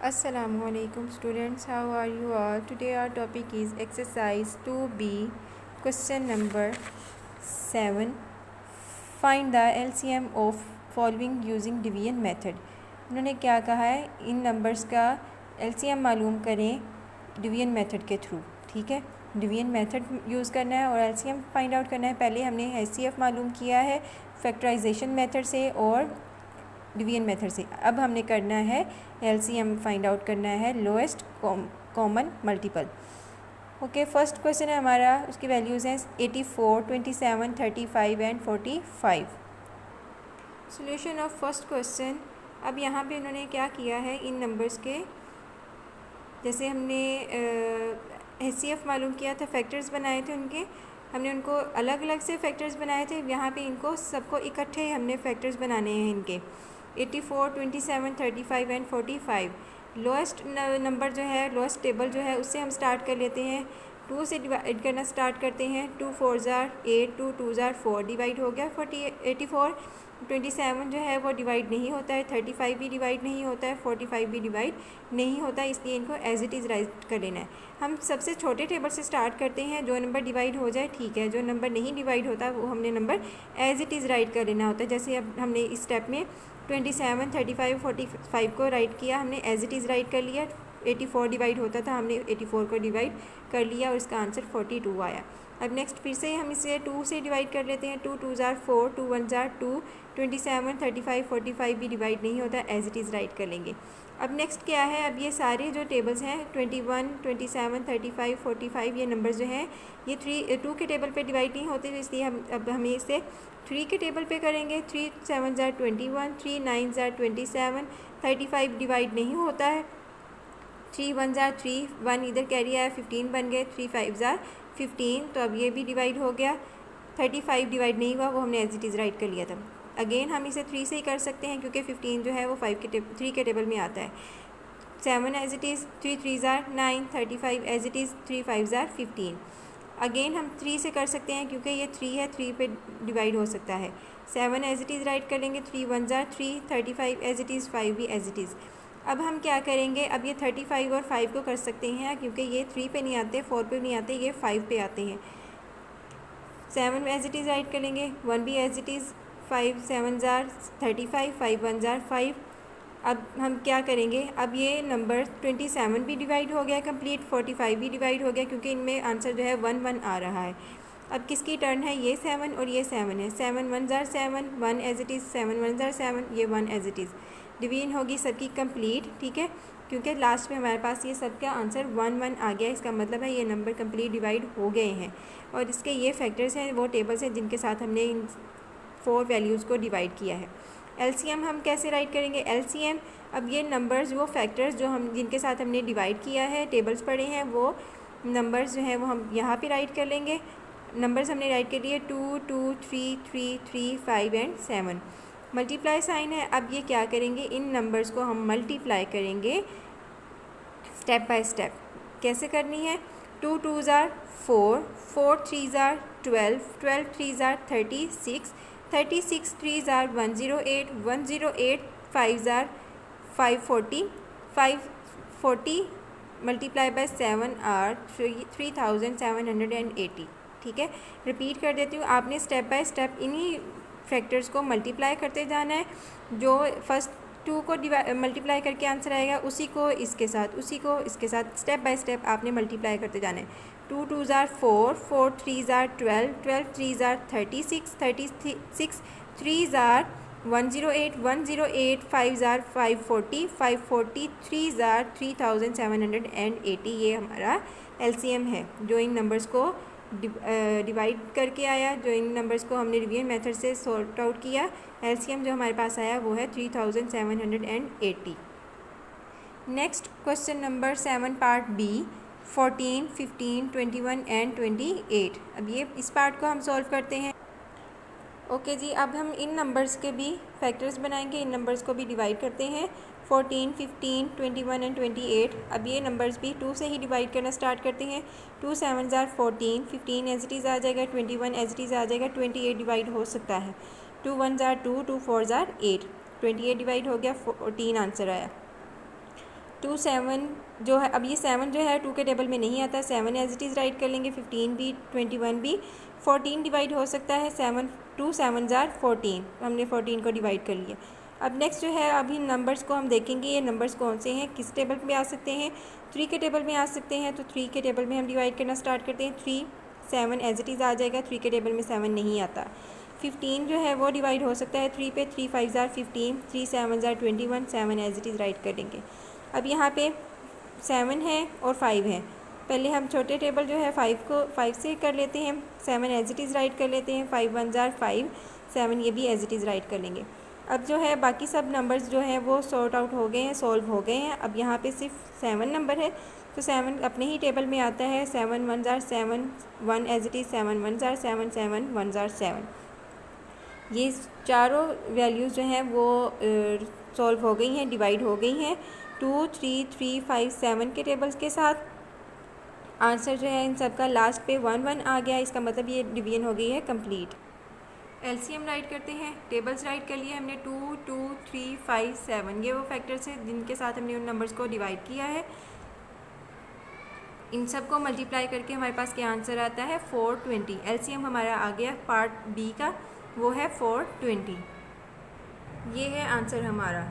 Assalamualaikum students, how are you all? Today our topic is exercise 2B, question number 7. Find the LCM of following using division method. उन्होंने क्या कहा है, इन numbers का LCM मालूम करें division method के through. ठीक है, डिवीजन मेथड यूज़ करना है और LCM फाइंड आउट करना है। पहले हमने HCF मालूम किया है फैक्टराइजेशन मेथड से और डिवीजन मेथड से। अब हमने करना है LCM फाइंड आउट करना है lowest common multiple. Okay, first question है हमारा, उसकी वैल्यूज़ हैं 84, 27, 35 and 45। Solution of first question. अब यहाँ पे उन्होंने क्या किया है, इन नंबर्स के जैसे हमने HCF मालूम किया था, फैक्टर्स बनाए थे उनके, हमने उनको अलग अलग से फैक्टर्स बनाए थे। यहाँ पे इनको सबको इकट्ठे हमने फैक्टर्स बनाने हैं इनके 84, 27, 35 एंड 45। लोएस्ट नंबर जो है, लोएस्ट टेबल जो है, उससे हम स्टार्ट कर लेते हैं। 2 से डिवाइड करना स्टार्ट करते हैं। 2 4 जार 8, 2 2 जार 4, डिवाइड हो गया 84। 27 जो है वो डिवाइड नहीं होता है, 35 भी डिवाइड नहीं होता है, 45 भी डिवाइड नहीं होता है, इसलिए इनको एज इट इज़ राइट कर लेना है। हम सबसे छोटे टेबल से स्टार्ट करते हैं, जो नंबर डिवाइड हो जाए ठीक है, जो नंबर नहीं डिवाइड होता वो हमने number as it is write कर लेना होता है। जैसे अब हमने इस स्टेप में 27, 35, 45 को राइट किया, हमने एज इट इज़ राइट कर लिया। 84 डिवाइड होता था, हमने 84 को डिवाइड कर लिया और इसका आंसर 42 आया। अब नेक्स्ट फिर से हम इसे 2 से डिवाइड कर लेते हैं। 2 2 जार 4, 2 1 जार 2, 27, 35, 45 भी डिवाइड नहीं होता, एज इट इज़ राइट कर लेंगे। अब नेक्स्ट क्या है, अब ये सारे जो टेबल्स हैं 21, 27, 35, 45, ये नंबर जो हैं ये 2 के टेबल पे डिवाइड नहीं होते, तो इसलिए हमें इसे 3 के टेबल पे करेंगे। 3 7 जार 21, 3 9 जार 27, 35 डिवाइड नहीं होता है। 3 1 जार 3, 1 इधर कैरी आया, 15 बन गए। 3 5 जार 15, तो अब ये भी डिवाइड हो गया। 35 डिवाइड नहीं हुआ, वो हमने एज इट इज़ राइट कर लिया था। अगेन हम इसे 3 से ही कर सकते हैं क्योंकि 15 जो है वो 3 के टेबल में आता है। 7 एज इट इज़, 3 3 जार 9, 35 एज इट इज़, 3 5 जार 15। अगेन हम 3 से कर सकते हैं क्योंकि ये 3 है, 3 पे डिवाइड हो सकता है। 7 एज इट इज़ राइट कर लेंगे। 3 1 जार 3, 35 एज इट इज़, 5 भी एज इट इज़। अब हम क्या करेंगे, अब ये 35 और 5 को कर सकते हैं क्योंकि ये 3 पे नहीं आते, 4 पे नहीं आते, ये 5 पे आते हैं। 7 एज इट इज़ राइट करेंगे, 1 भी एज इट इज़, 5 7 जार 35, 5 1 जार 5। अब हम क्या करेंगे, अब ये नंबर 27 भी डिवाइड हो गया कंप्लीट, 45 भी डिवाइड हो गया क्योंकि इनमें आंसर जो है 1 1 आ रहा है। अब किसकी टर्न है, ये 7 और ये 7 है। 7 1 जार 7, 1 एज इट इज़, 7 1 जार 7, ये 1 एज इट इज़। डिवीजन होगी सबकी कंप्लीट, ठीक है, क्योंकि लास्ट में हमारे पास ये सब का आंसर 1 1 आ गया। इसका मतलब है ये नंबर कंप्लीट डिवाइड हो गए हैं और इसके ये फैक्टर्स हैं, वो टेबल्स हैं जिनके साथ हमने इन 4 वैल्यूज़ को डिवाइड किया है। LCM हम कैसे राइट करेंगे, LCM, अब ये नंबर्स, वो फैक्टर्स जो हम जिनके साथ हमने डिवाइड किया है, टेबल्स पढ़े हैं, वो नंबर्स जो हैं वो हम यहाँ पे राइट कर लेंगे। नंबर्स हमने राइट कर लिए 2 2 3 3 3 5 एंड 7। मल्टीप्लाई साइन है, अब ये क्या करेंगे, इन नंबर्स को हम मल्टीप्लाई करेंगे स्टेप बाय स्टेप। कैसे करनी है, 2 2 जार 4, 4 3 जार 12, 12 3 जार 36, 36 3 जार 108, 108 5 जार 540, 540 मल्टीप्लाई बाय 7 आर 3780। ठीक है, रिपीट कर देती हूँ, आपने स्टेप बाय स्टेप इन्हीं फैक्टर्स को मल्टीप्लाई करते जाना है। जो फर्स्ट 2 को मल्टीप्लाई करके आंसर आएगा उसी को इसके साथ, उसी को इसके साथ, स्टेप बाय स्टेप आपने मल्टीप्लाई करते जाना है। 2 2 जार 4, 4 3 जार 12, 12 3 जार 36, 36 3 जार 108, 108 5 जार 540, 540 3 जार 3780। ये हमारा LCM है जो इन नंबर्स को डिवाइड करके आया, जो इन नंबर्स को हमने डिवीजन मेथड से सॉर्ट आउट किया। LCM जो हमारे पास आया वो है 3780। Next question number 7 part B, 14, 15, 21 and 28। अब ये इस पार्ट को हम सॉल्व करते हैं। ओके जी, अब हम इन नंबर्स के भी फैक्टर्स बनाएंगे, इन नंबर्स को भी डिवाइड करते हैं। 14, 15, 21 एंड 28। अब ये नंबर्स भी 2 से ही डिवाइड करना स्टार्ट करते हैं। 2 7 जार 14, 15 एज इट इज़ आ जाएगा, 21 एज इट इज़ आ जाएगा, 28 डिवाइड हो सकता है। 2 1 जार 2, 2 4 जार 8, 28 डिवाइड हो गया, 14 आंसर आया। 2 7 जो है, अब ये 7 जो है 2 के टेबल में नहीं आता, 7 एज इट इज़ राइट कर लेंगे। 15 भी, 21 भी, 14 डिवाइड हो सकता है, 7 2 7 जार 14, हमने 14 को डिवाइड कर लिया। अब नेक्स्ट जो है, अभी नंबर्स को हम देखेंगे, ये नंबर्स कौन से हैं, किस टेबल में आ सकते हैं। 3 के टेबल में आ सकते हैं, तो 3 के टेबल में हम डिवाइड करना स्टार्ट करते हैं। 3 7 एज इट इज़ आ जाएगा, 3 के टेबल में 7 नहीं आता। 15 जो है वो डिवाइड हो सकता है 3 पे, 3 5 जार 15, 3 7 जार 21, 7 एज इट इज़ राइट करेंगे। अब यहाँ पे 7 है और 5 है, पहले हम छोटे टेबल जो है 5 से कर लेते हैं, 7 एज इट इज़ राइट कर लेते हैं, 5 1 जार 5, 7 ये भी एज इट इज़ राइट कर लेंगे। अब जो है बाकी सब नंबर्स जो हैं वो सॉर्ट आउट हो गए हैं, सॉल्व हो गए हैं। अब यहाँ पे सिर्फ 7 नंबर है, तो 7 अपने ही टेबल में आता है। 7 1 जार 7, 1 एज इट इज़, 7 1 जार 7, 7 1 जार 7। ये चारों वैल्यूज़ जो हैं वो सॉल्व हो गई हैं, डिवाइड हो गई हैं 2 3 3 5 7 के टेबल्स के साथ। आंसर जो है इन सब का लास्ट पे 1 1 आ गया, इसका मतलब ये डिवीजन हो गई है कंप्लीट। एलसीएम राइट करते हैं, टेबल्स राइट कर लिए हमने 2 2 3 5 7, ये वो फैक्टर्स हैं जिनके साथ हमने उन नंबर्स को डिवाइड किया है। इन सब को मल्टीप्लाई करके हमारे पास क्या आंसर आता है 420। एलसीएम हमारा आ गया पार्ट बी का, वो है 420। ये है आंसर हमारा।